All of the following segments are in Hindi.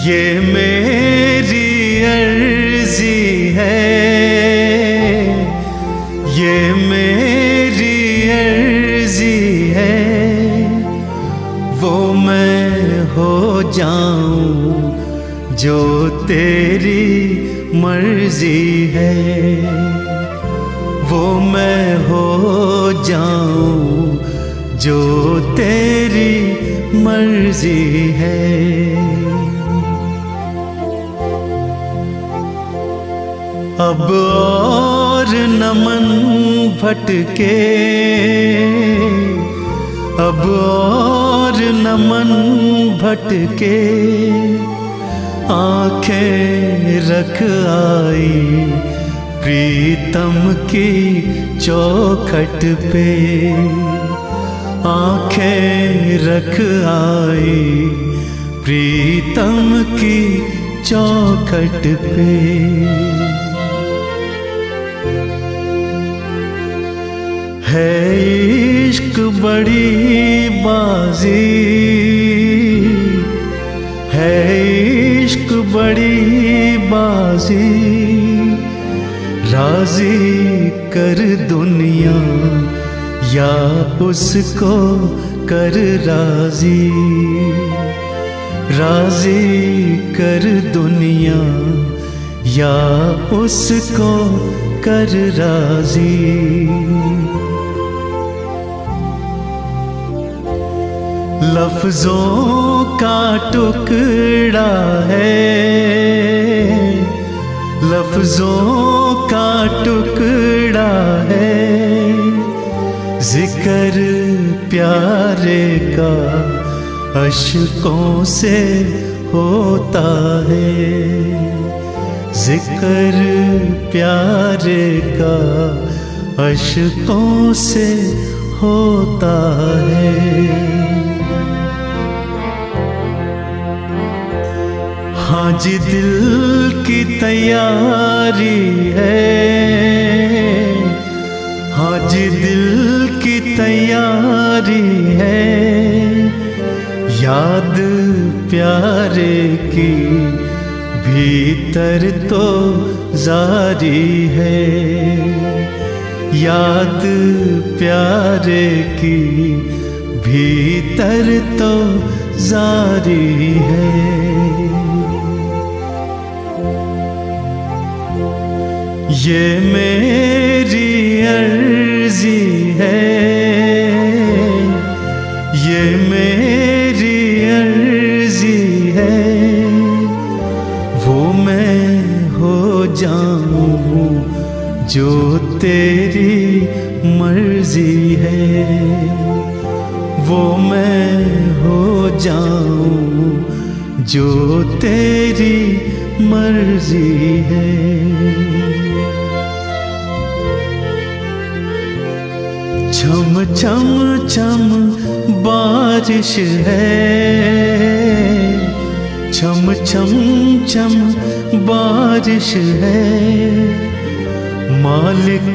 ये मेरी अर्जी है, ये मेरी अर्जी है, वो मैं हो जाऊं जो तेरी मर्जी है, वो मैं हो जाऊं जो तेरी मर्जी है। अब और न मन भटके, अब और न मन भटके, आंखें रख आई प्रीतम की चौखट पे, आंखें रख आई प्रीतम की चौखट पे। है इश्क बड़ी बाजी, है इश्क बड़ी बाजी, राजी कर दुनिया या उसको कर राजी, राजी कर दुनिया या उसको कर राजी। लफ्जों का टुकड़ा है, लफ्जों का टुकड़ा है, जिक्र प्यारे का अश्कों से होता है, जिक्र प्यारे का अश्कों से होता है। हाँ जी दिल की तैयारी है, हाँ जी दिल की तैयारी है, याद प्यारे की भीतर तो जारी है, याद प्यारे की भीतर तो जारी है। ये मेरी अर्जी है, ये मेरी अर्जी है, वो मैं हो जाऊं जो तेरी मर्जी है, वो मैं हो जाऊं जो तेरी मर्जी है। छम छम छम बारिश है, छम छम छम बारिश है, मालिक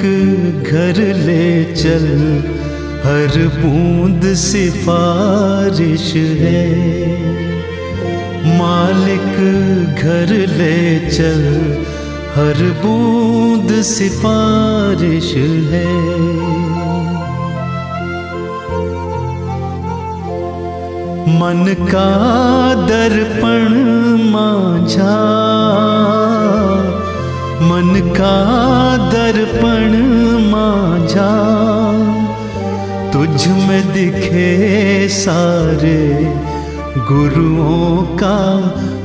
घर ले चल हर बूंद सिफारिश है, मालिक घर ले चल हर बूंद सिफारिश है। मन का दर्पण मांझा, मन का दर्पण मांझा, तुझ में दिखे सारे गुरुओं का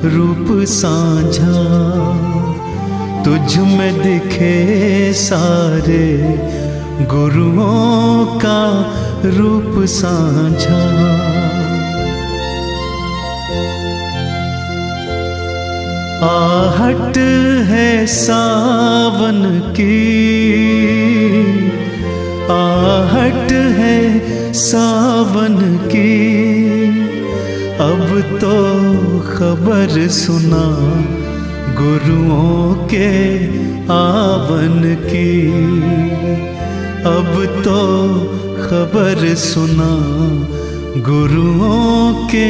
रूप साझा, तुझ में दिखे सारे गुरुओं का रूप साझा। आहट है सावन की, आहट है सावन की, अब तो खबर सुना गुरुओं के आवन की, अब तो खबर सुना गुरुओं के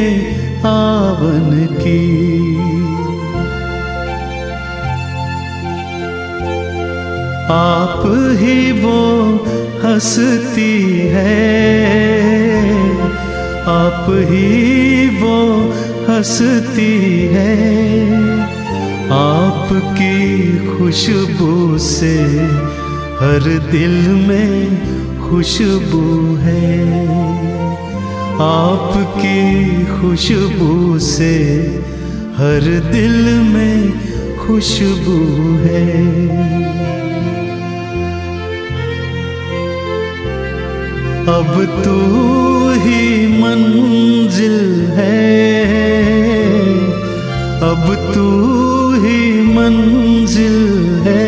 आवन की। आप ही वो हंसती है, आप ही वो हंसती है, आपकी खुशबू से हर दिल में खुशबू है, आपकी खुशबू से हर दिल में खुशबू है। अब तू ही मंजिल है, अब तू ही मंजिल है,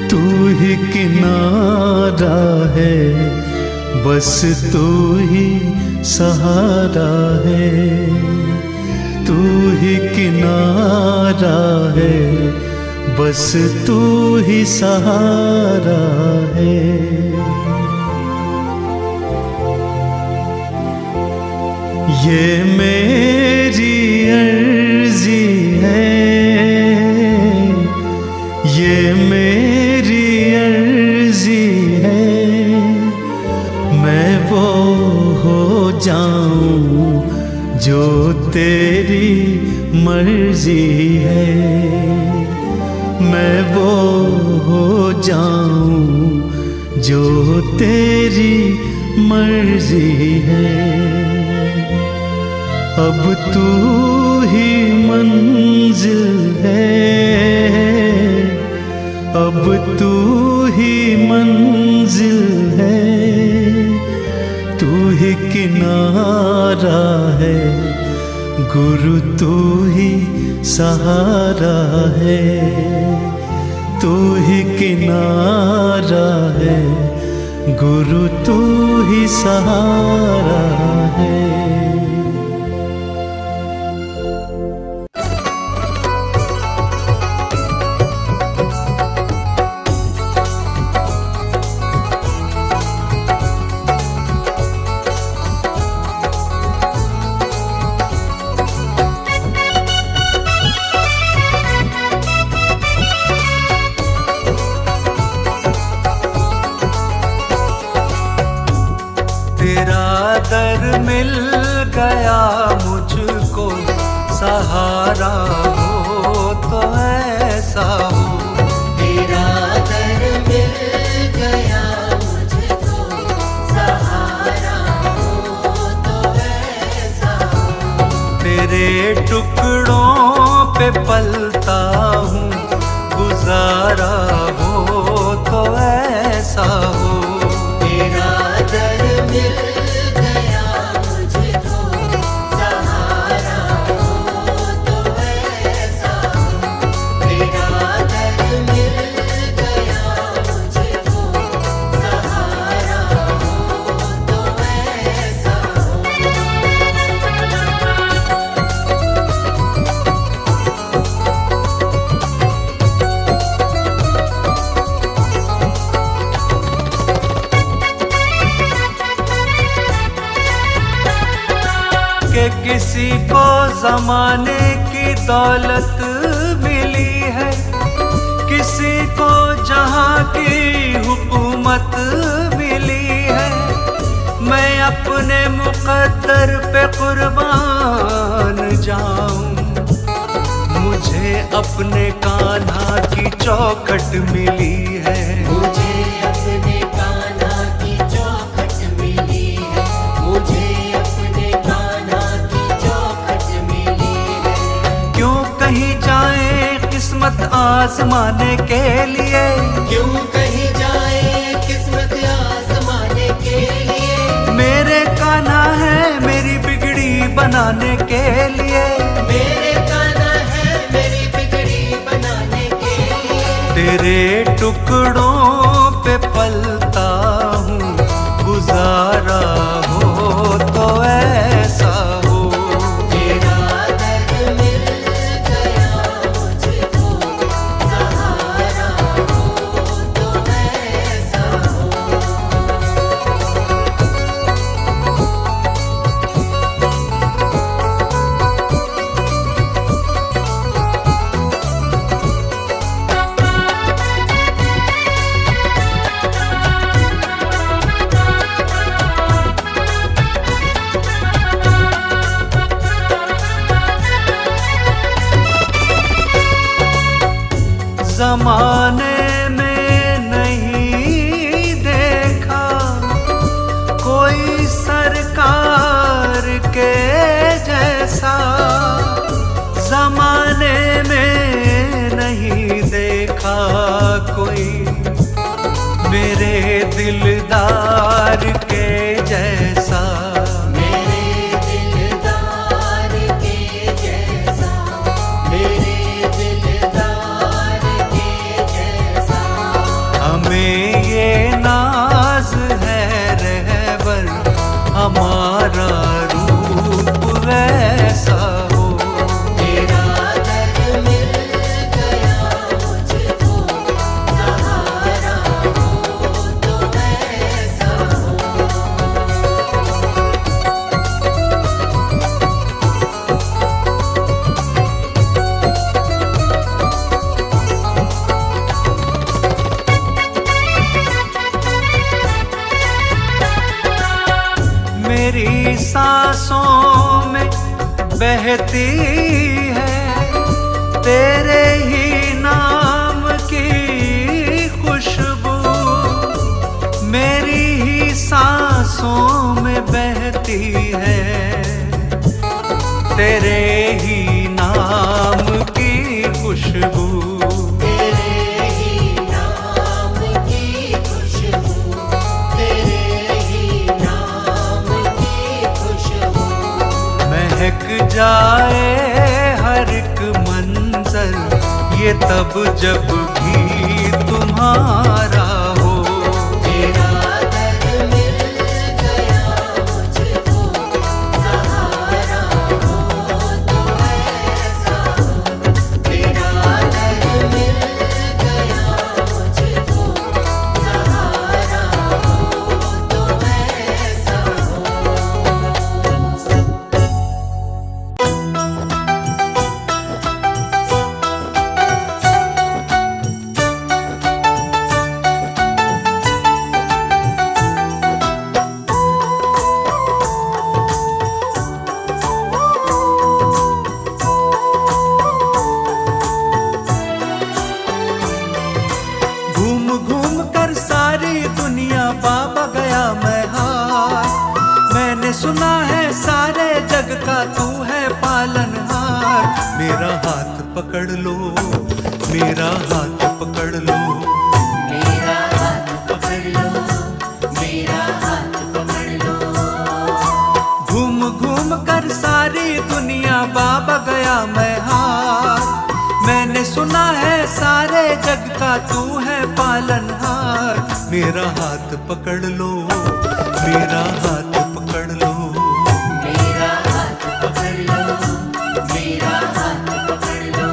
तू ही किनारा है, बस तू ही सहारा है, तू ही किनारा है, बस तू ही सहारा है। ये मेरी अर्जी है, ये मेरी अर्जी है, मैं वो हो जाऊं जो तेरी मर्जी है, मैं वो हो जाऊं जो तेरी मर्जी है। अब तू ही मंजिल है, अब तू ही मंजिल है, तू ही किनारा है, गुरु तू ही सहारा है, तू ही किनारा है, गुरु तू ही सहारा है। तेरा दर मिल गया मुझको, सहारा हो तो ऐसा हो। तेरा दर मिल गया मुझको, सहारा हो तो ऐसा हो। तेरे टुकड़ों पे पलता हूँ, गुजारा हो तो ऐसा हो। तेरा दर मिल गया मुझको, सहारा हो तो ऐसा हो। तेरा दर मिल गया मुझको, सहारा हो तो ऐसा हो। कि किसी को ज़माने की दौलत मिली है, किसी को जहाँ की हुकूमत मिली है। मैं अपने मुक़द्दर पे कुर्बान जाऊं, मुझे अपने कान्हा की चौखट मिली है। मुझे अपने कान्हा की चौखट मिली है, मुझे अपने कान्हा की चौखट मिली है। क्यों कहीं जाए किस्मत आजमाने के लिए, क्यों कहीं जाए किस्मत आजमाने के लिए। मेरे कान्हा है मेरी बिगड़ी बनाने के लिए। मेरे कान्हा है मेरी बिगड़ी बनाने के लिए। तेरे टुकड़ों पे पलता हूँ, गुजारा हो तो ऐसा हो। तेरा दर मिल गया मुझको, सहारा हो तो ऐसा हो। जमाने में नहीं देखा कोई सरकार के जैसा, जमाने में नहीं देखा कोई मेरे दिलदार के जैसा, मेरे दिलदार के जैसा, मेरे दिलदार के जैसा। हमें ये नाज है रहबर हमारा रूप वैसा हो। तेरा दर मिल गया मुझको, सहारा हो तो ऐसा हो। मेरी सांसों में बहती है तेरे ही नाम की खुशबू, मेरी ही सांसों में बहती है तेरे ही नाम की खुशबू। तेरे ही नाम की खुशबू, तेरे ही नाम की खुशबू। महक जाए हर एक मंजर ये तब जब भी तुम्हारा हो। तेरा दर मिल गया मुझको, सहारा हो तो ऐसा हो। तेरा दर मिल गया मुझको, सहारा हो तो ऐसा हो। घूम घूम कर सारी दुनिया बाबा गया मैं हार, मैंने सुना है सारे जग का तू है पालनहार। मेरा हाथ पकड़ लो, मेरा हाथ पकड़ लो, मेरा हाथ पकड़ लो, मेरा हाथ पकड़ लो। घूम घूम कर सारी दुनिया बाबा गया मैं हार, मैंने सुना है सारे जग का तू है पालनहार। मेरा हाथ पकड़ लो, मेरा हाथ पकड़ लो, मेरा हाथ पकड़ लो, मेरा हाथ पकड़ लो।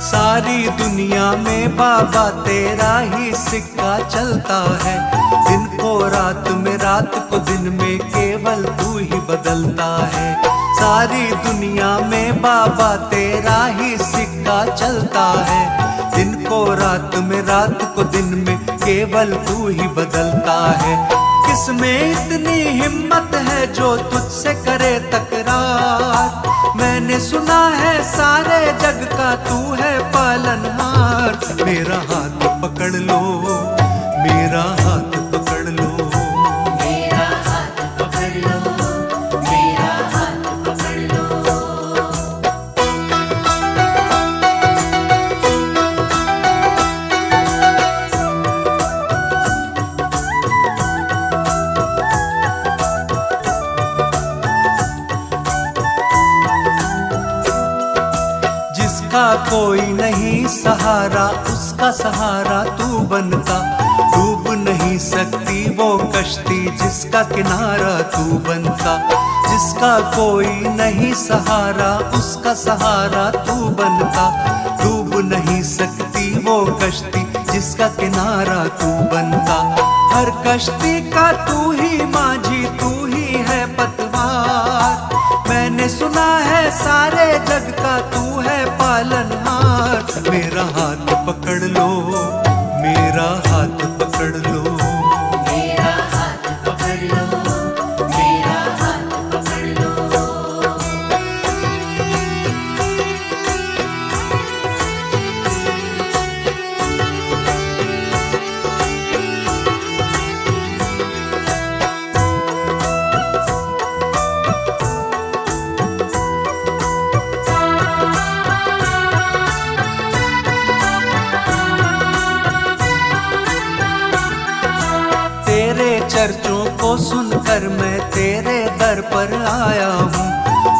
सारी दुनिया में बाबा तेरा ही सिक्का चलता है, दिन को रात में रात को दिन में केवल तू ही बदलता है। सारी दुनिया में बाबा तेरा ही सिक्का चलता है, दिन को रात में रात को दिन में केवल तू ही बदलता है। किसमें इतनी हिम्मत है जो तुझसे करे तकरार, मैंने सुना है सारे जग का तू है पालनहार। मेरा हाथ पकड़ लो, मेरा हाथ पकड़ लो, मेरा हाथ पकड़ लो, मेरा हाथ पकड़ लो। जिसका कोई नहीं सहारा उसका सहारा तू बनता, डूब नहीं सकती वो कश्ती जिसका किनारा तू बनता। जिसका कोई नहीं सहारा उसका सहारा तू बनता, डूब नहीं सकती वो कश्ती जिसका किनारा तू बनता। हर कश्ती का तू ही माझी, तू ही है पतवार। मैंने सुना है सारे जग का तू है पालनहार। मेरा हाथ पकड़ लो, मेरा हाथ पकड़ लो, मेरा हाथ पकड़ लो, मेरा हाथ पकड़ लो। तेरे चर्चों को सुनकर मैं तेरे दर पर आया हूँ।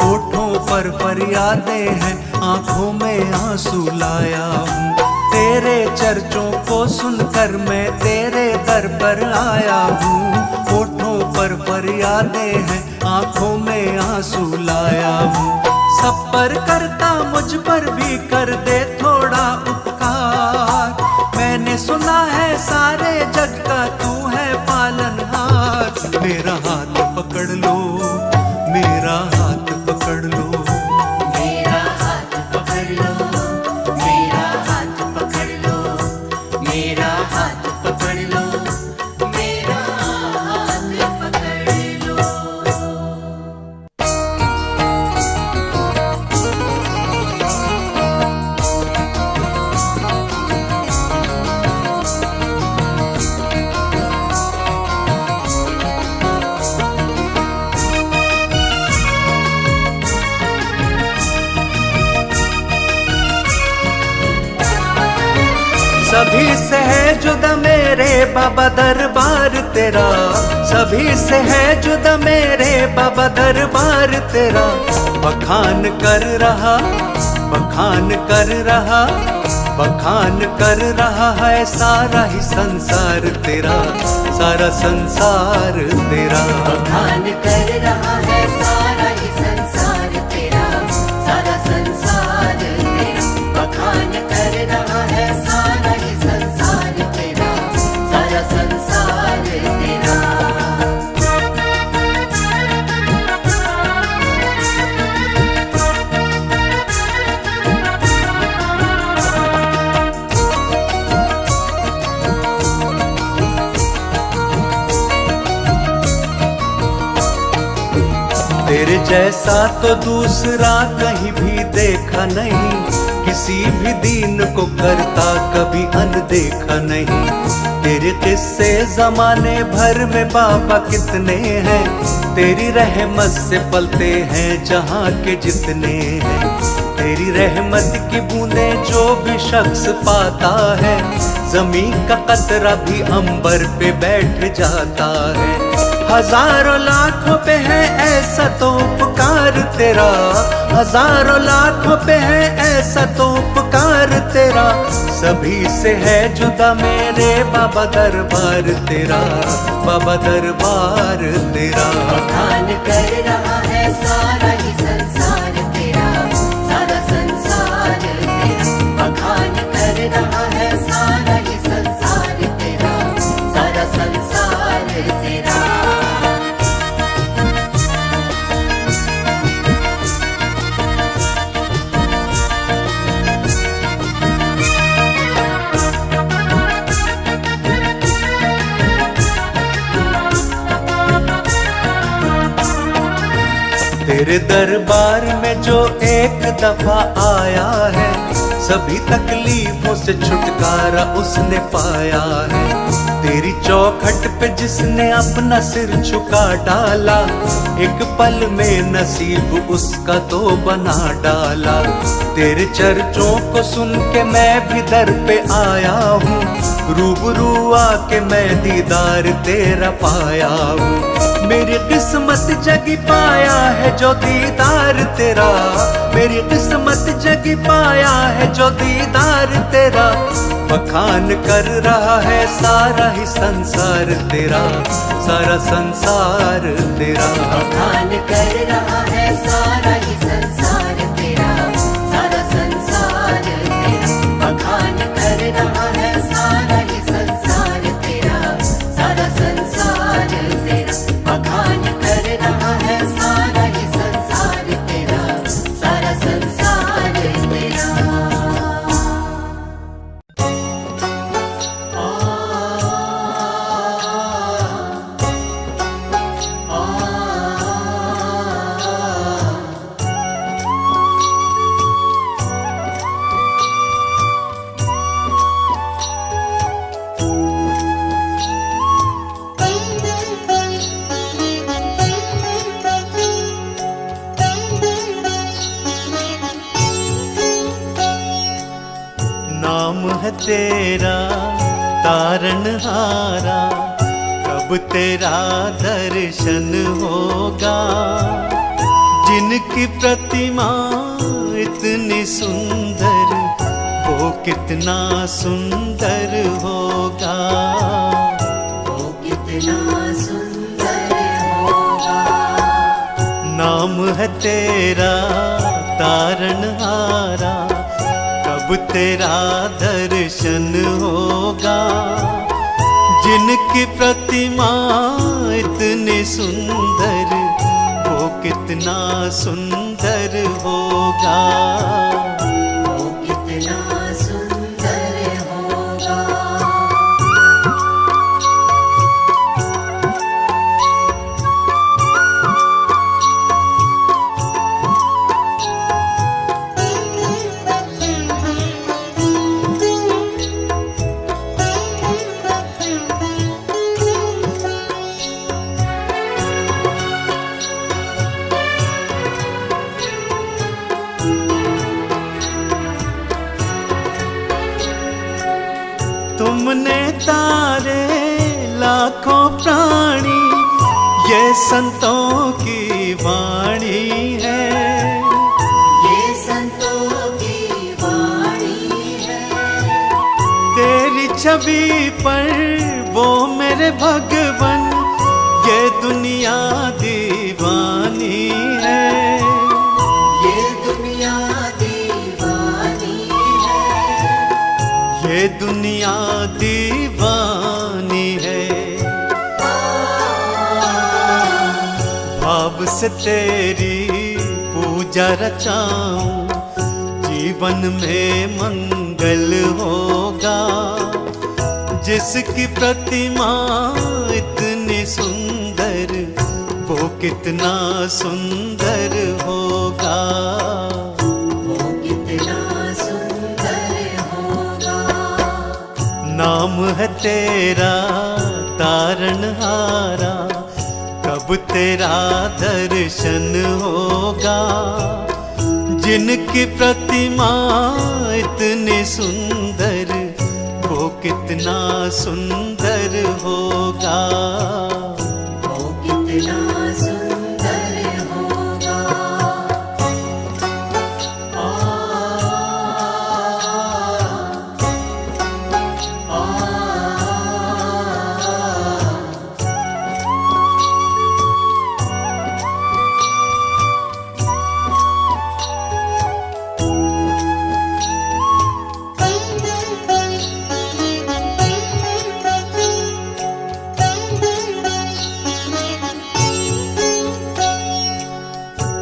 होठों पर फरियादें हैं, आंखों में आंसू लाया हूँ। तेरे चर्चों को सुनकर मैं तेरे दर पर आया हूँ। होठों पर फरियादें हैं, आंखों में आंसू लाया हूँ। सब पर करता मुझ पर भी कर दे थोड़ा उपकार। मैंने सुना है सारे जग का तू है पालनहार। मेरा हाथ पकड़ लो, मेरा हाथ पकड़ लो, मेरा हाथ पकड़ लो, मेरा हाथ पकड़ लो, मेरा हाथ पकड़ लो, मेरा हाथ पकड़ लो। सभी से है जुदा मेरे बाबा दरबार तेरा। सभी से है जुदा मेरे बाबा दरबार तेरा। बखान कर रहा, बखान कर रहा, बखान कर रहा है सारा ही संसार तेरा, सारा संसार तेरा। बखान कर रहा है सारा ही संसार तेरा, सारा संसार तेरा। बखान कर रहा है सारा ही संसार तेरा, सारा संसार तेरा। तेरे जैसा तो दूसरा कहीं भी देखा नहीं। किसी भी दीन को करता कभी अनदेखा नहीं। तेरे किस्से जमाने भर में बाबा कितने हैं। तेरी रहमत से पलते हैं जहाँ के जितने हैं। तेरी रहमत की बूंदें जो भी शख्स पाता है, जमीन का कतरा भी अंबर पे बैठ जाता है। हजारों लाखों पे है ऐसा तो उपकार तेरा। हजारों लाखों पे है ऐसा तो उपकार तेरा। सभी से है जुदा मेरे बाबा दरबार तेरा, बाबा दरबार तेरा। बखान कर रहा है सारा ही संसार तेरा, सारा संसार तेरा। बखान कर रहा है सारा ही संसार तेरा, सारा संसार तेरा। तेरे दरबार में जो एक दफा आया है, सभी तकलीफों से छुटकारा उसने पाया है। तेरी चौखट पे जिसने अपना सिर झुका डाला, एक पल में नसीब उसका तो बना डाला। तेरे चर्चों को सुन के मैं भी दर पे आया हूँ। रूबरू आके मैं दीदार तेरा पाया हूँ। मेरी किस्मत जगी पाया है जो दीदार तेरा। मेरी किस्मत जगी पाया है जो दीदार तेरा। बखान कर रहा है सारा ही संसार तेरा, सारा संसार तेरा। बखान कर रहा है सारा ही संसार तेरा, सारा संसार तेरा। बखान कर रहा है सारा ही संसार तेरा, सारा सारा संसार तेरा बखान कर रहा है, सारा ही संसार तेरा, सारा संसार तेरा। नाम है तेरा तारनहारा, कब तेरा दर्शन होगा। जिनकी प्रतिमा इतनी सुंदर, वो कितना सुंदर होगा, वो कितना सुंदर होगा। नाम है तेरा तारनहारा, कब तेरा दर्शन होगा। जिनकी प्रतिमा इतनी सुंदर, वो कितना सुंदर होगा, वो कितना सुंदर होगा। तुमने तारे लाखों प्राणी, ये संतों की वाणी है, ये संतों की वाणी है। तेरी छवि पर वो मेरे भगवन, ये दुनिया दीवानी है, ये दुनिया दीवानी है, ये दुनिया दीवानी है। भाव से तेरी पूजा रचाऊं, जीवन में मंगल होगा। जिसकी प्रतिमा इतनी सुंदर, वो कितना सुंदर होगा, वो कितना सुंदर होगा। नाम है तेरा तारनहारा, कब तेरा दर्शन होगा। जिनकी प्रतिमा इतनी सुंदर, वो कितना सुंदर होगा, वो कितना सुंदर होगा।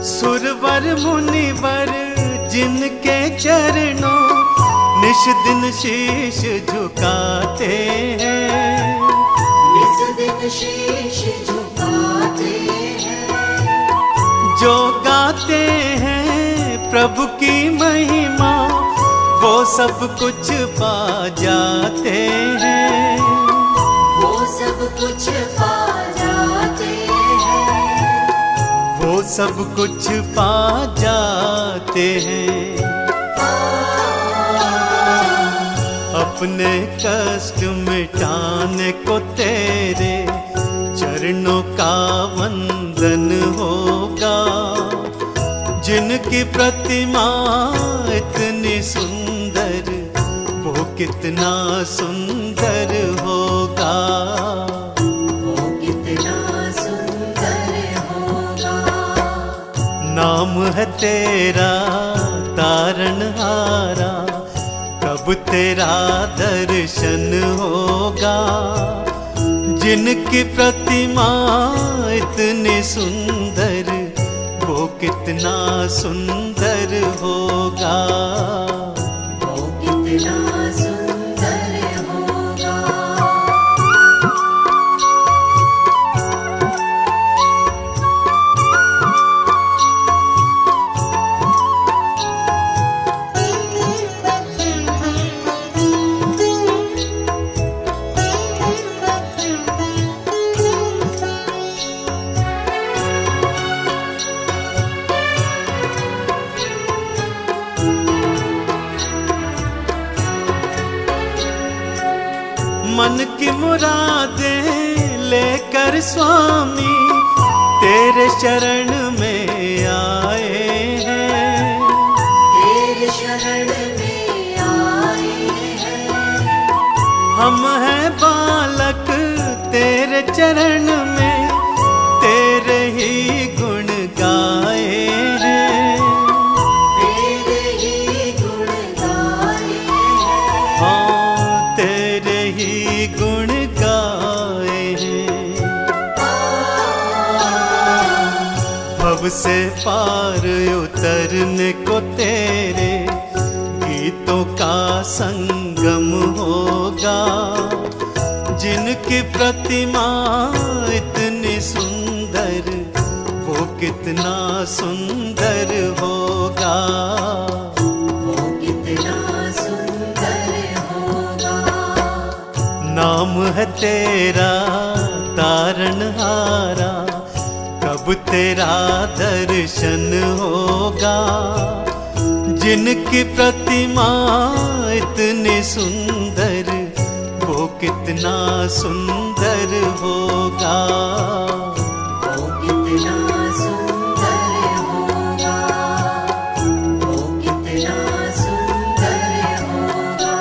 सुरवर मुनिवर जिनके चरणों निश दिन शीश झुकाते हैं, इस दिन शीश झुकाते हैं। जो गाते हैं प्रभु की महिमा, वो सब कुछ पा जाते हैं, वो सब कुछ पा जाते हैं, वो सब कुछ पा जाते हैं। अपने कष्ट मिटाने को तेरे चरणों का वंदन होगा। जिनकी प्रतिमा इतनी सुंदर, वो कितना सुंदर होगा, वो कितना सुंदर होगा। नाम है तेरा तारनहारा, कब तेरा दर्शन होगा। जिनकी प्रतिमा इतनी सुंदर, वो कितना सुंदर होगा। वो कितना सुंदर होगा। मन की मुरादें लेकर स्वामी तेरे शरण में आए हैं। तेरे शरण में आए हैं। हम हैं बालक तेरे चरण में, तेरे ही गुण गाए हैं। तेरे ही गुण गाए हैं। हाँ, तेरे ही गुण गाए हैं। भव से पार उतरने को तेरे गीतों का संगम होगा। जिनकी प्रतिमा इतनी सुंदर, वो कितना सुंदर होगा। वो कितना सुंदर होगा। नाम है तेरा तारणहारा, कब तेरा दर्शन होगा। जिनकी प्रतिमा इतनी सुंदर, वो कितना सुंदर होगा। वो कितना सुंदर होगा। वो कितना सुंदर होगा।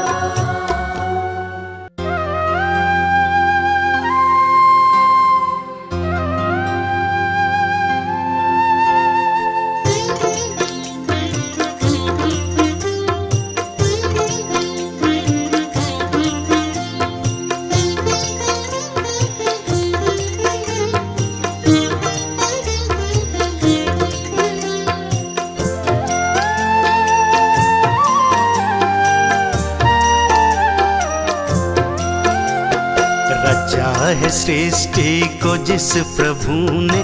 रचा है सृष्टि को जिस प्रभु ने,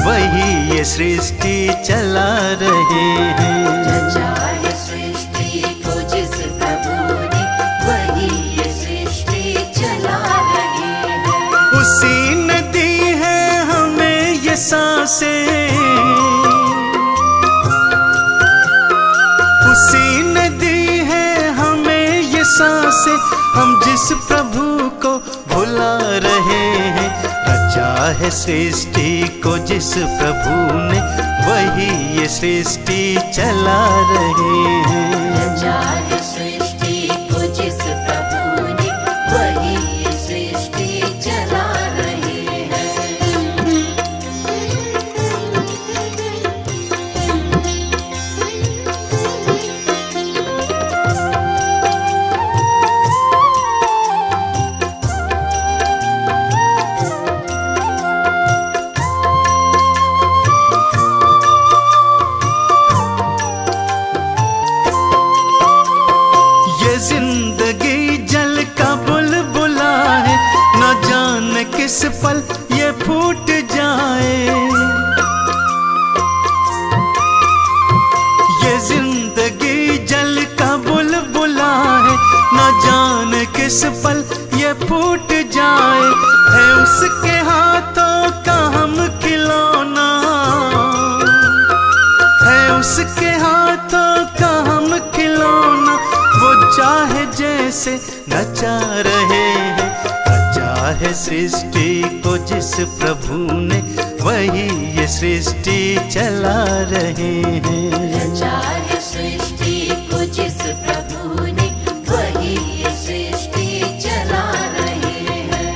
वही ये सृष्टि चला रहे हैं। रचा है सृष्टि को जिस प्रभु ने, वही ये सृष्टि चला रहे हैं। उसी ने दी है हमें ये सांसें, उसी ने दी है हमें ये सांसें। हम जिस प्रभु को भुला रहे हैं। रचा है सृष्टि को जिस प्रभु ने, वही ये सृष्टि चला रहे हैं। रचा है सृष्टि को जिस प्रभु ने, वही ये सृष्टि चला रहे हैं। जिंदगी जल का बुलबुला है, न जाने किस पल ये फूट जाए। ये जिंदगी जल का बुलबुला है, न जाने किस पल ये फूट जाए। है उसके हाथों का हम खिलौना, है उसके हाथों का हम खिलौना। वो चाहे जैसे नचा रहे हैं। रचा है सृष्टि को जिस प्रभु ने, वही ये सृष्टि चला रहे हैं। रचा है सृष्टि को जिस प्रभु ने, वही ये सृष्टि चला रहे हैं।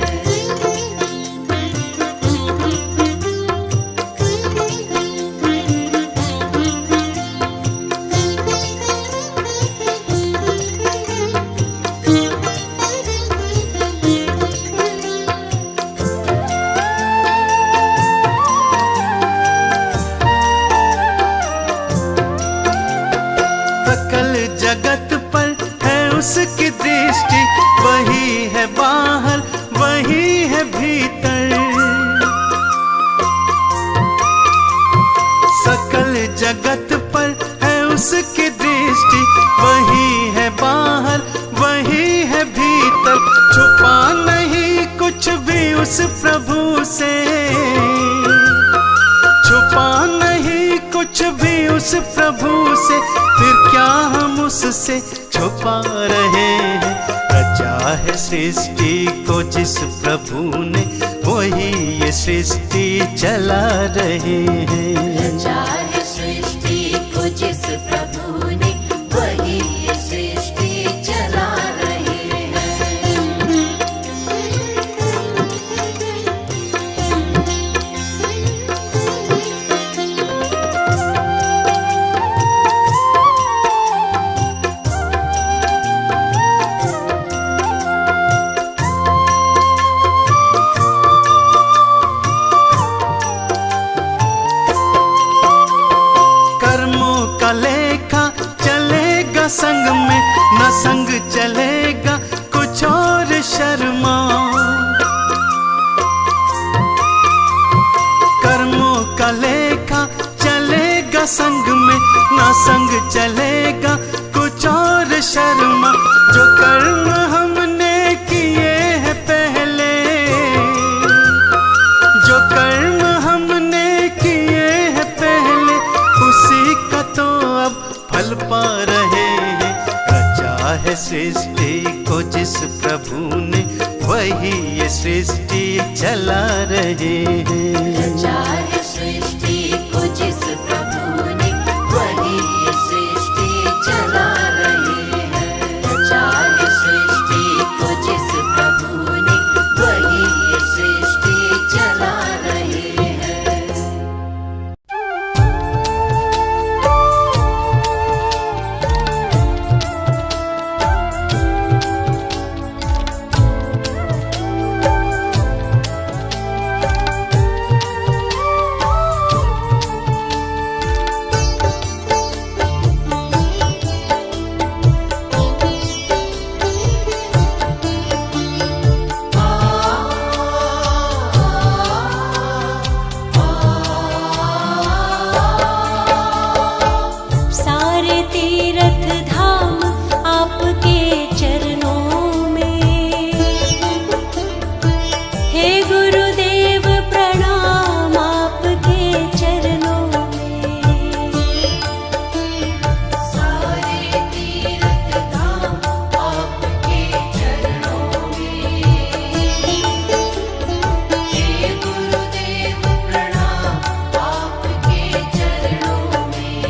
से, छुपा नहीं कुछ भी उस प्रभु से, फिर क्या हम उससे छुपा रहे हैं। रचा है सृष्टि को जिस प्रभु ने, वही ये सृष्टि चला रहे हैं। रचा है सृष्टि को जिस प्रभु ने, वही ये सृष्टि चला रहे हैं। कर्मों का लेखा चलेगा संग में, न संग चलेगा कुछ और शर्मा। कर्मों का लेखा चलेगा संग में, न संग चलेगा कुछ और शर्मा। जो कर्म हमने किए हैं पहले, जो कर्म हमने किए हैं पहले, उसी का तो अब फल पा रहे हैं। रचा है सृष्टि को जिस प्रभु ने, वही ये सृष्टि चला रहे हैं। रचा है सृष्टि को जिस प्रभु ने, वही ये सृष्टि चला रहे हैं। रचा है सृष्टि को जिस प्रभु ने, वही ये सृष्टि चला रहे हैं। सारे तीर्थ धाम आपके चरणों में, हे गुरुदेव प्रणाम आपके चरणों में। सारे तीर्थ धाम आपके चरणों में, हे गुरुदेव प्रणाम आपके चरणों में।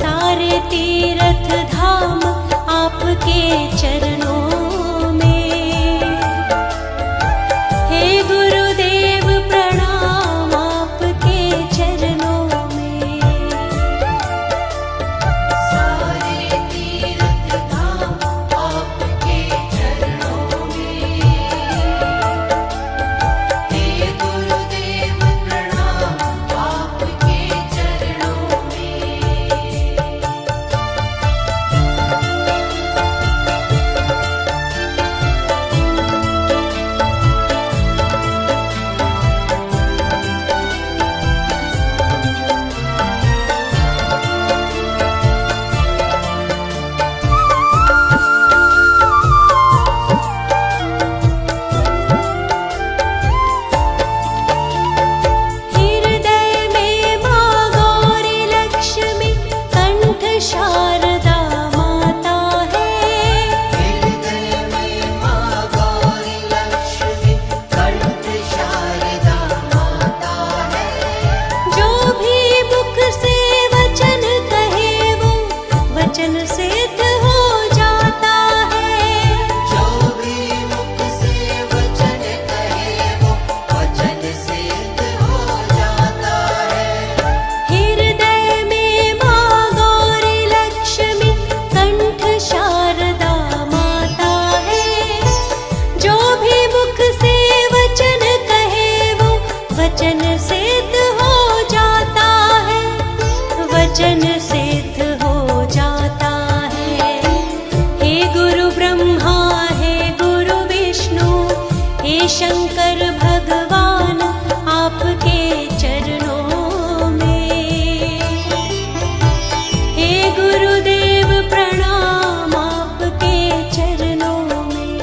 सारे तीर्थ धाम आपके चरणों में, हे गुरुदेव प्रणाम आपके चरणों में। सारे तीर्थ धाम आपके चरणों में, हे गुरुदेव प्रणाम आपके चरणों में। हृदय में माँ गौरी लक्ष्मी, कंठ शारदा माता है। हृदय में माँ गौरी लक्ष्मी, कंठ शारदा माता है। जो भी मुख से वचन कहे वो वचन सिद्ध हो जाता है। जो भी मुख से वचन कहे, वो वचन सिद्ध हो जाता है। हृदय में माँ गौरी लक्ष्मी, कंठ शारदा माता है। जो भी मुख से वचन कहे वो वचन सिद्ध हो जाता है, वचन सिद्ध हो जाता है। हे गुरु ब्रह्मा, हे गुरु विष्णु, हे शंकर भगवान आपके चरणों में, हे गुरुदेव प्रणाम आपके चरणों में।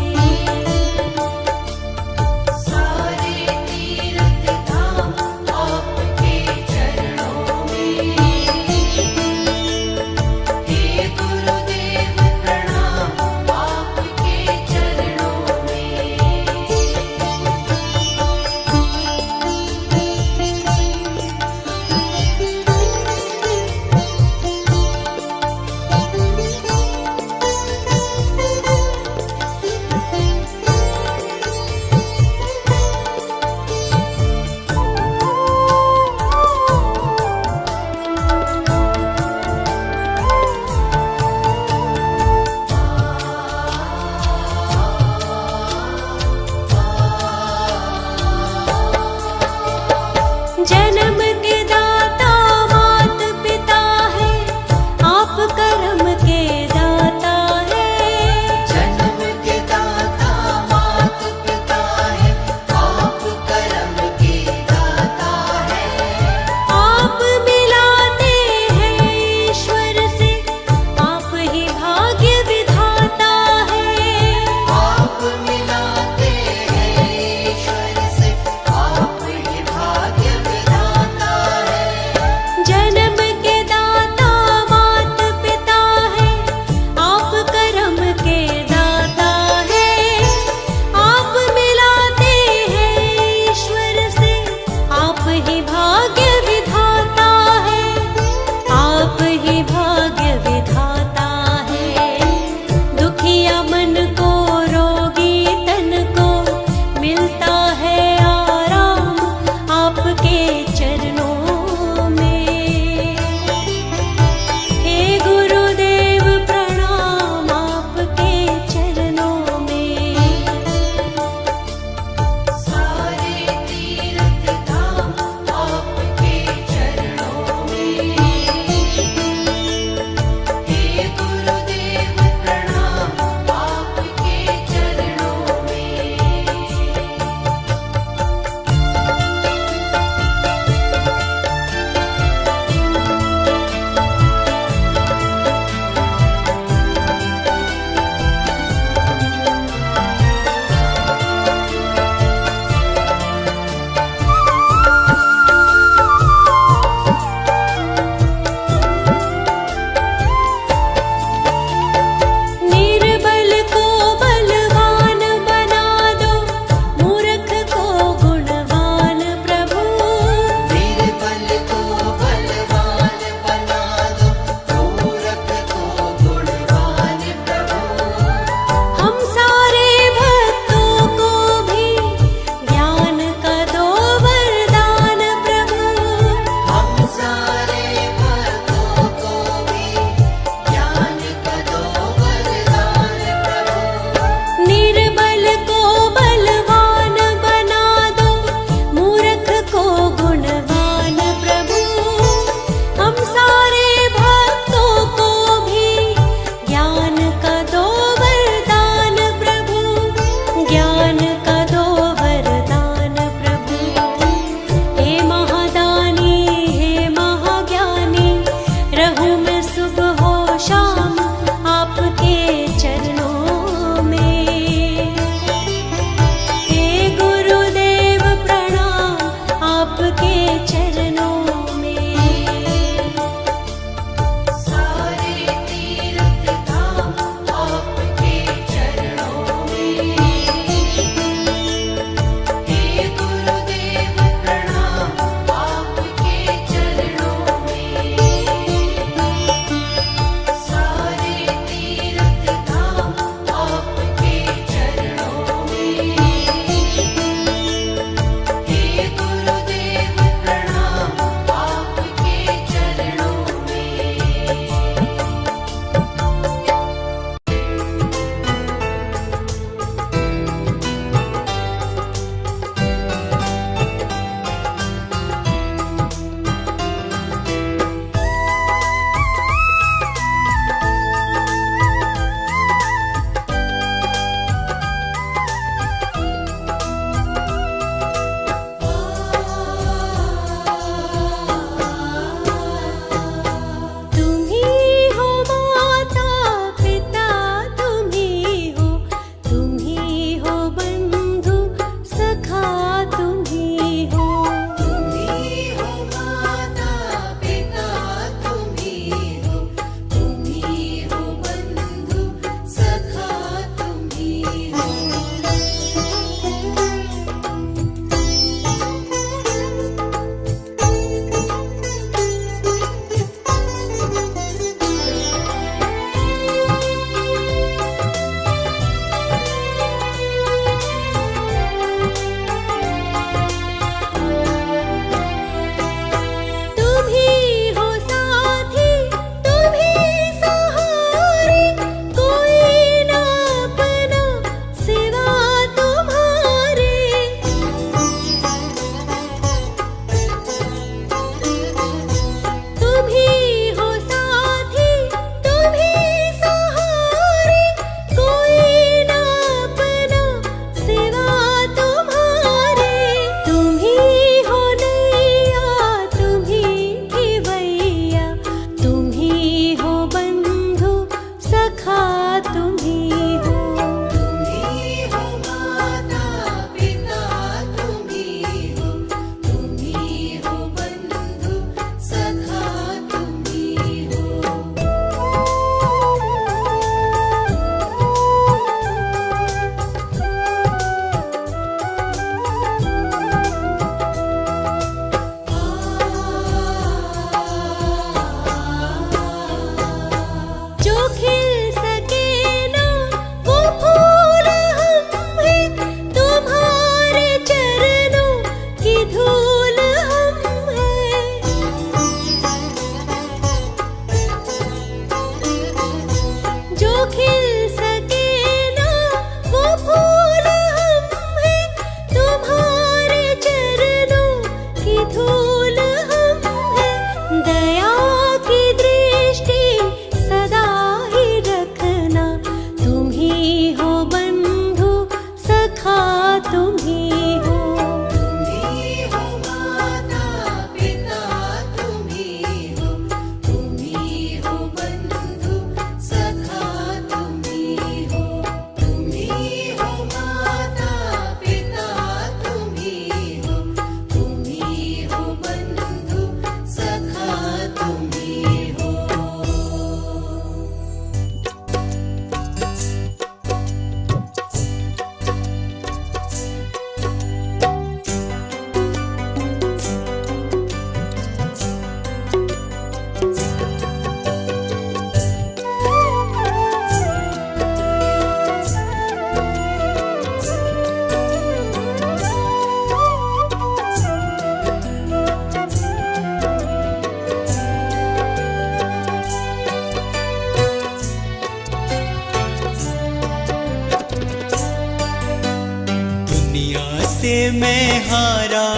दुनिया से मैं हारा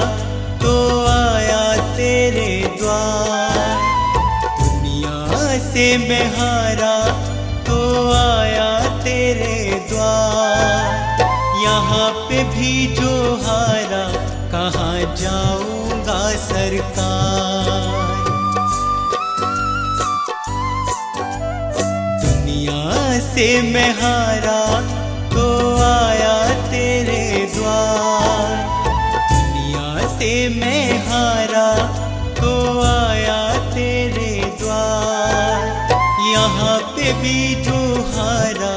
तो आया तेरे द्वार, दुनिया से मैं हारा तो आया तेरे द्वार। यहाँ पे भी जो हारा कहाँ जाऊंगा सरकार। दुनिया से मैं हारा तो आया तेरे द्वार, दुनिया से मैं हारा तो आया तेरे द्वार। यहाँ पे भी जो हारा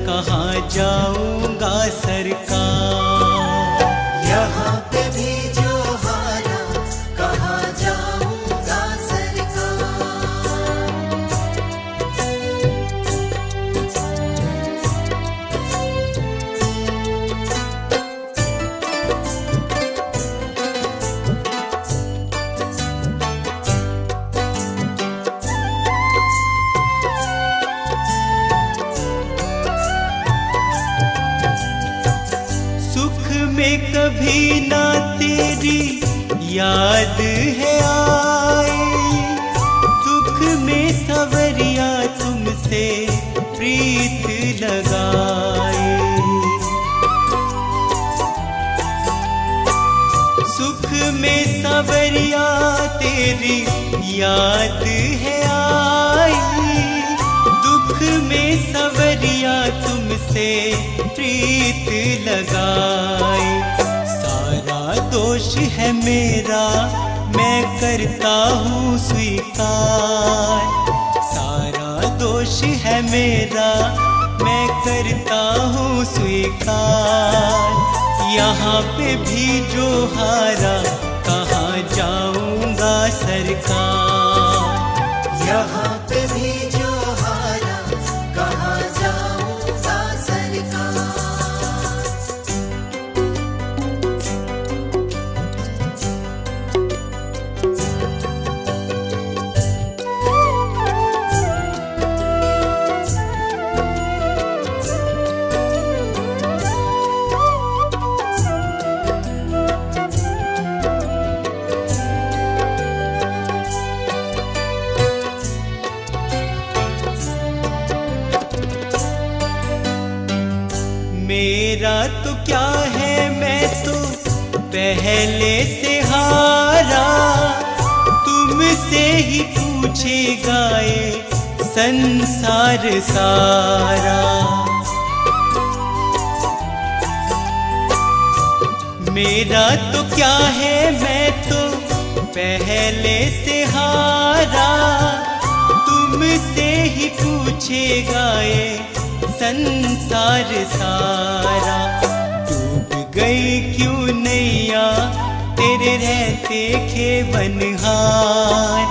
कहाँ जाऊंगा सरकार। यहाँ पे भी जो हारा कहाँ जाऊंगा सरकार। सुख में कभी ना तेरी याद है आई, दुख में सवरिया तुमसे प्रीत लगाए। सुख में सवरिया तेरी याद है आई, दुख में सवरिया तुमसे प्रीत लगाए। सारा दोष है मेरा मैं करता हूँ स्वीकार, सारा दोष है मेरा मैं करता हूँ स्वीकार। यहाँ पे भी जो हारा कहाँ जाऊंगा सरकार। यहाँ पे भी जो हारा कहाँ जाऊंगा सरकार। मेरा तो क्या है मैं तो पहले से हारा, तुमसे ही पूछेगा ये संसार सारा। मेरा तो क्या है मैं तो पहले से हारा, तुमसे ही पूछेगा ये संसार सारा। डूब गई क्यों नैया तेरे रहते खेवनहार,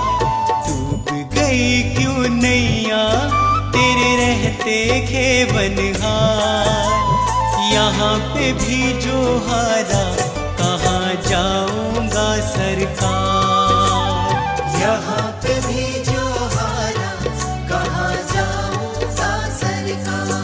डूब गई क्यों नैया तेरे रहते खेवनहार। यहाँ पे भी जो हारा कहाँ जाऊंगा सरकार। यहाँ पे भी जो हारा कहाँ जाऊंगा सरकार।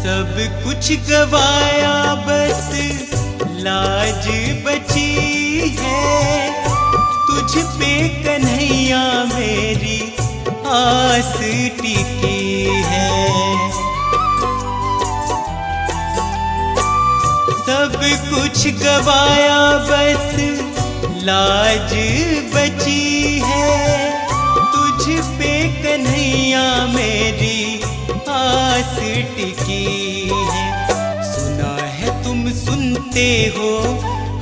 सब कुछ गवाया बस लाज बची है, तुझ पे कन्हैया मेरी आस टिकी है। सब कुछ गवाया बस लाज बची है, तुझ पे कन्हैया मेरी आस टिकी है। सुना है तुम सुनते हो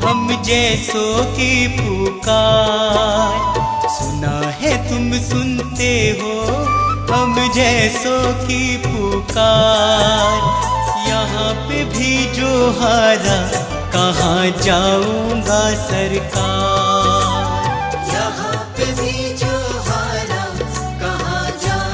हम जैसों की पुकार, सुना है तुम सुनते हो हम जैसों की पुकार। यहाँ पे भी जो हारा कहाँ जाऊंगा सरकार। यहाँ पे भी जो हारा कहाँ जाऊंगा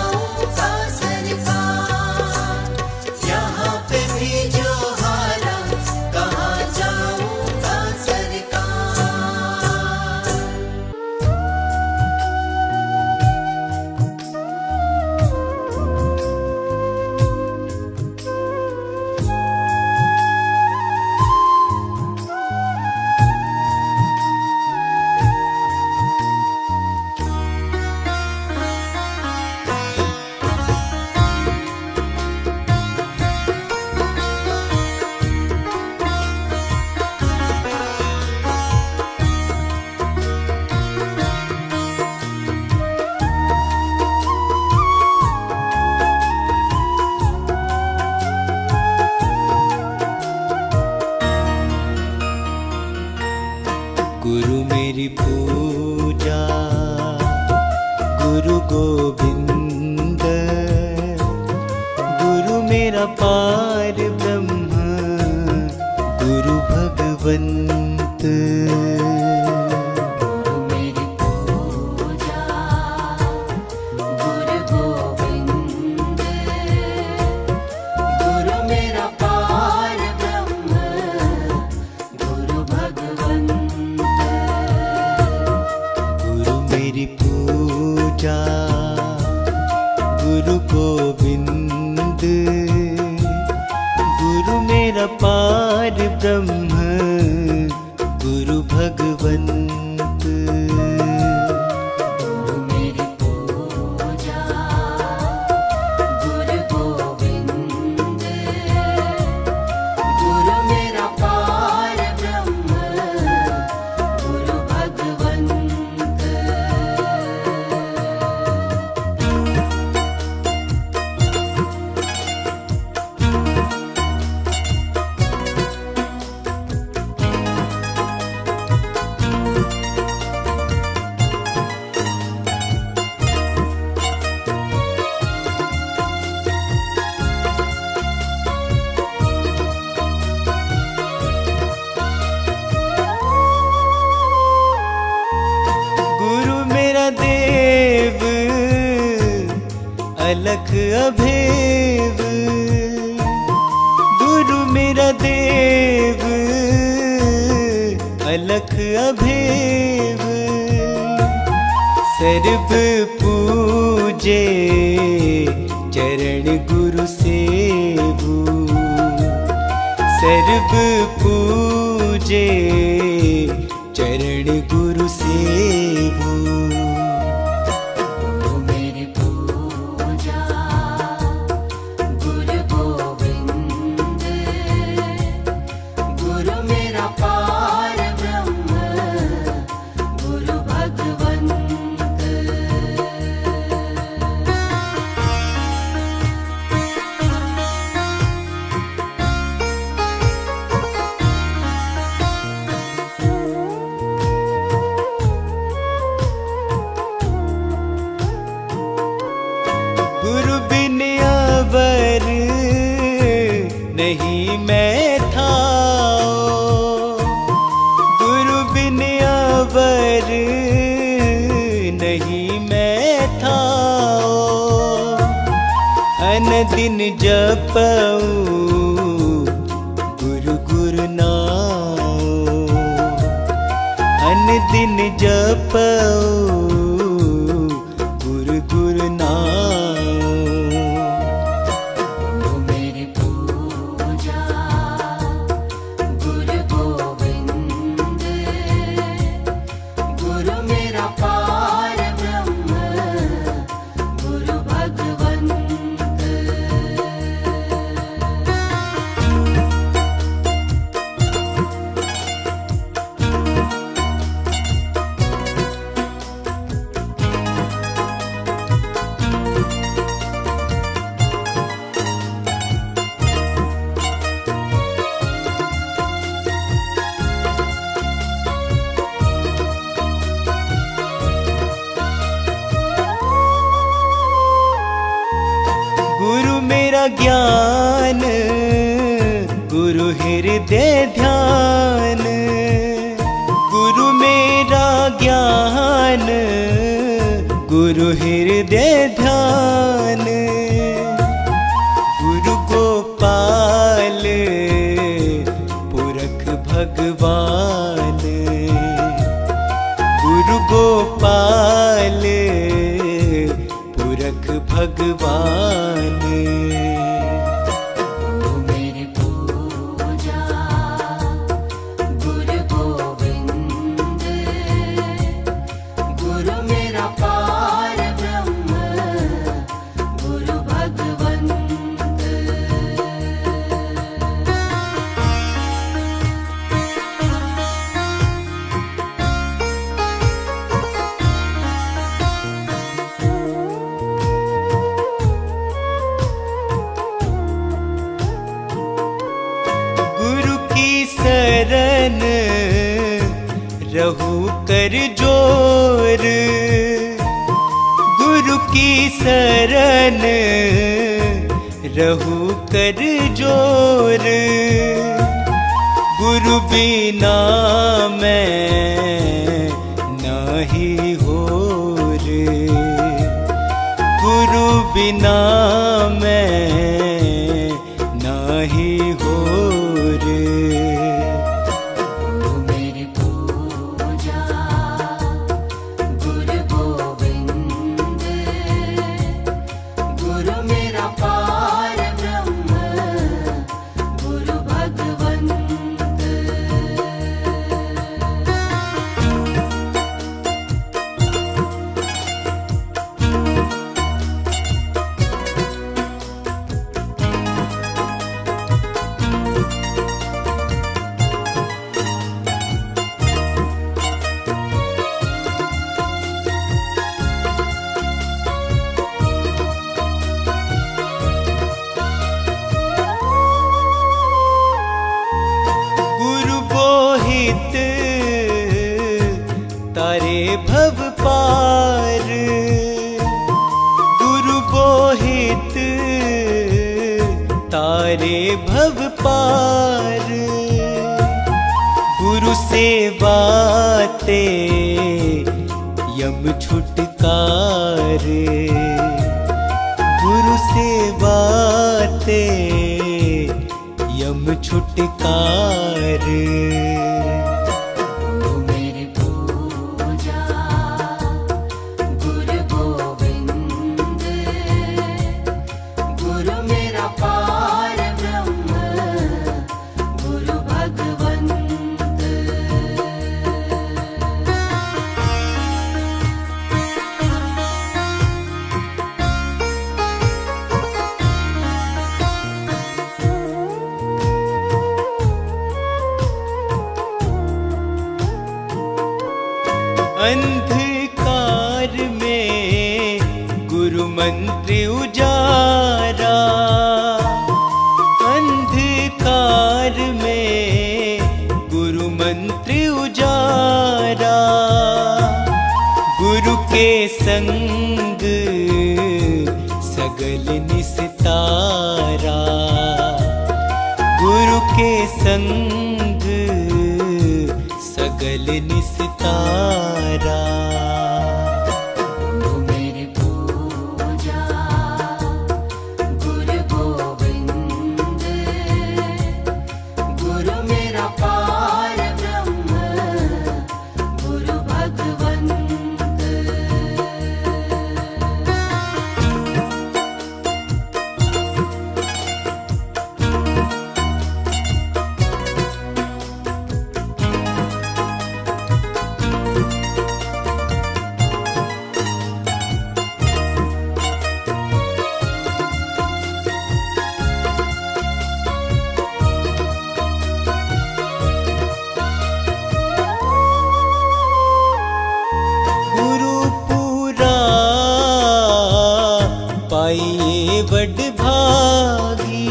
पार ब्रह्म गुरु भगवंत। गुरु मेरी पूजा गुरु गोविंद, गुरु मेरा पार ब्रह्म गुरु भगवंत। गुरु मेरी पूजा गुरु गोविंद, गुरु मेरा पार ब्रह्म गुरु भगवंत। गुरु मेरी पूजा गुरु गोविंद, गुरु मेरा पार ब्रह्म गुरु भगवंत। गुरु मेरा देव अलख अभेव, गुरु मेरा देव अलख अभेव। सर्व पूजे चरण गुरु सेवु, सर्व पूजे चरण गुरु सेवु। गुरु मेरी पूजा गुरु गोविंद, गुरु मेरा पार ब्रह्म गुरु भगवंत। गुरु बिन अवर नहीं मैं थाओ, गुरु बिन अवर नहीं मैं थाओ। अन दिन जपऊं गुरु गुरु नाओ, अन दिन जपऊं गुरु गुरु नाओ। गुरु मेरी पूजा गुरु गोविंद, गुरु मेरा पार ब्रह्म गुरु भगवंत। गुरु मेरा ज्ञान गुरु हृदय ध्यान, गुरु मेरा ज्ञान गुरु हृदय ध्यान। गुरु गोपाल पुरख भगवान, गुरु गोपाल पुरख भगवान। गुरु मेरी पूजा गुरु गोविंद, गुरु मेरा पार ब्रह्म गुरु भगवंत। शरण रहू कर जोर, गुरु की शरण रहू कर जोर, गुरु बिना मैं नाही होर, गुरु बिना मैं नाही होर। गुरु मेरी पूजा गुरु गोविंद, गुरु मेरा पार ब्रह्म गुरु भगवंत। गुरु बोहित तारे भव पार, गुरु बोहित तारे भव पार, गुरु सेवा ते यम छुटकार, गुरु सेवा ते यम छुटकार। गुरु मेरी पूजा गुरु गोविंद, गुरु मेरा पार ब्रह्म गुरु भगवंत। अंधकार में गुरु मंत्र उजारा, अंधकार में गुरु मंत्र उजारा, गुरु के संग सगल निस्तारा, गुरु के संग सगल निस्तारा। गुरु मेरी पूजा गुरु गोविंद, गुरु मेरा पार ब्रह्म गुरु भगवंत। गुरु पूरा पाइए बड़ भागी,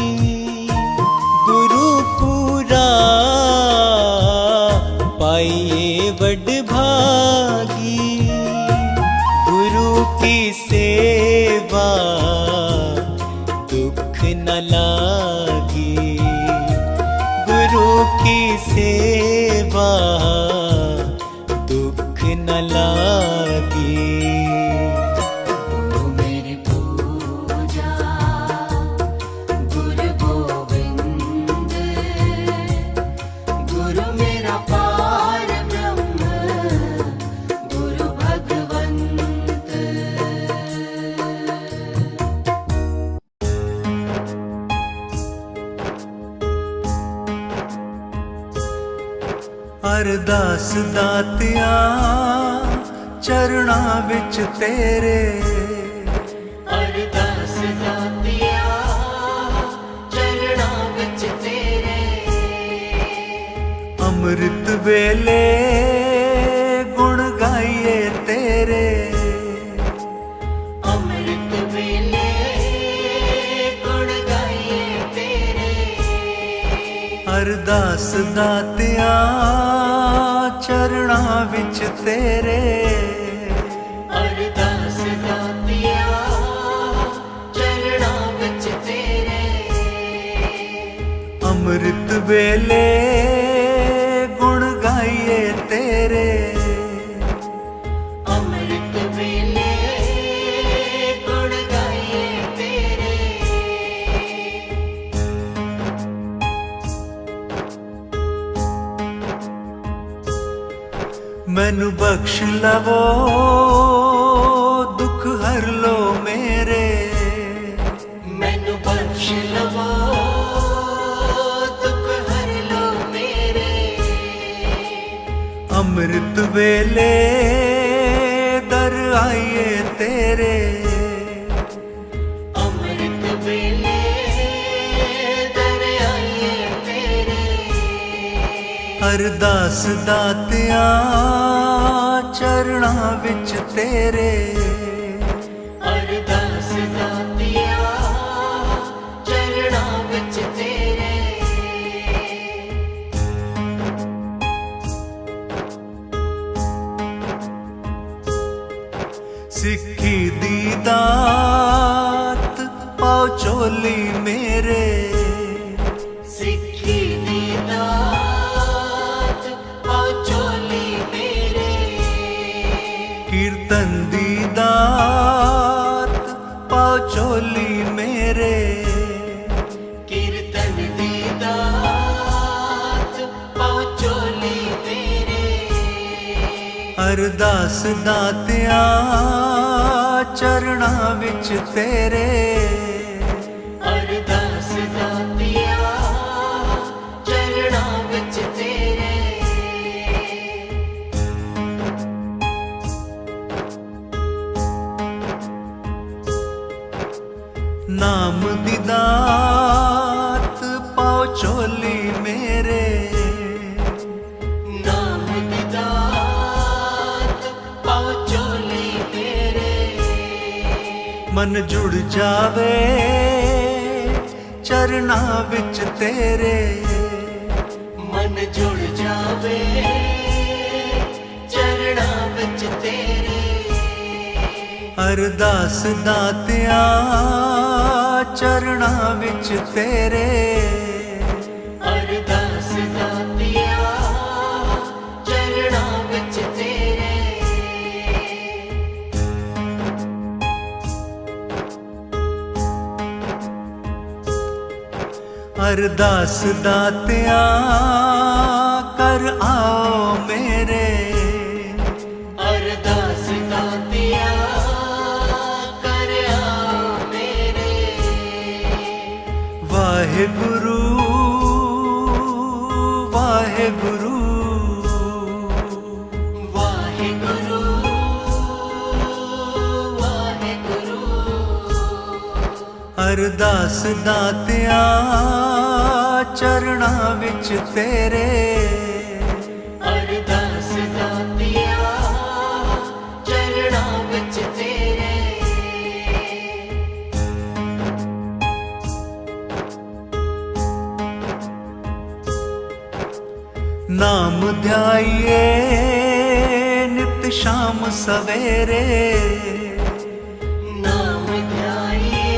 गुरु पूरा पाइए बड़ भागी, गुरु की सेवा दुख न लागी, गुरु की सेवा दुख न लागी। गुरु मेरी पूजा गुरु गोविंद, गुरु मेरा पार ब्रह्म गुरु भगवंत। अरदास दातिया चरणां विच तेरे, अरदास दातिया चरणां विच तेरे, अमृत वेले गुण गाइए तेरे, अमृत वेले गुण गाइए तेरे। अरदास दातिया चरणां विच तेरे, अरदास दातिया चरणां विच तेरे, अमृत वेले गुण गाइए तेरे, अमृत वेले गुण गाइए तेरे। मैनू बख्श लवो दुख हर लो मेरे, मैनू बख्श लवो दुख हर लो मेरे। अमृत वेले दर आइए तेरे, अमृत वेले दर आइए तेरे। अरदास दातिया चरणा विच तेरे, अरदास दातिया चरणां विच तेरे। सिक्खी दी दात पाओ चोली मेरे, सिक्खी दी दात पाओ चोली मेरे। कीर्तन दी दात पाओ चोली मेरे, कीर्तन दी दात पाओ चोली मेरे। अरदास दातिया चरणा विच तेरे, अरदास दातिया चरणां विच तेरे। नाम दी दात पाओ चोली मेरे, नाम दी दात पाओ चोली मेरे। मन जुड़ जावे चरणा विच तेरे, मन जुड़ जावे चरणां विच तेरे। अरदास दातिया चरणा विच तेरे, अरदास दातिया चरणां विच तेरे। अरदास दातिया कर आओ मेरे, अरदास दातिया कर आओ मेरे। वाहेगुरु वाहेगुरु वाहेगुरु वाहेगुरु। अरदास दातिया चरणा विच तेरे, अरदास दातिया चरणां विच तेरे। नाम ध्याइए नित शाम सवेरे, नाम ध्याइए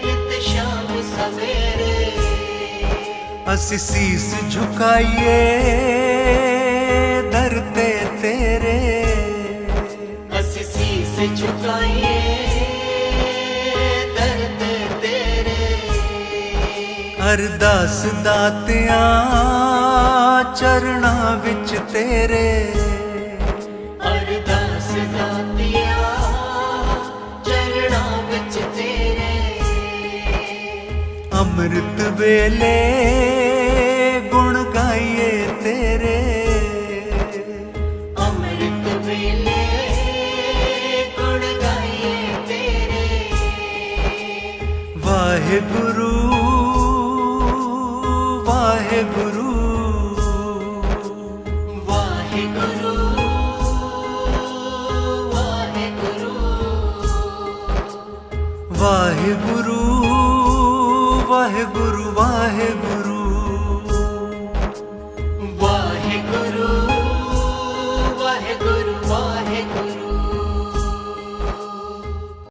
नित शाम सवेरे। असी शीस झुकाइए दर ते तेरे, असी शीस झुकाइए दर ते तेरे। अरदास दातिया चरणा विच तेरे, अरदास दातिया चरणां विच तेरे। अमृत वेले गुण गाइए तेरे, अमृत वेले गुण गाइए तेरे। वाहेगुरु वाहेगुरु वाहेगुरु वाहेगुरु वाहेगुरु वाहेगुरु वाहेगुरु वाहेगुरु वाहेगुरु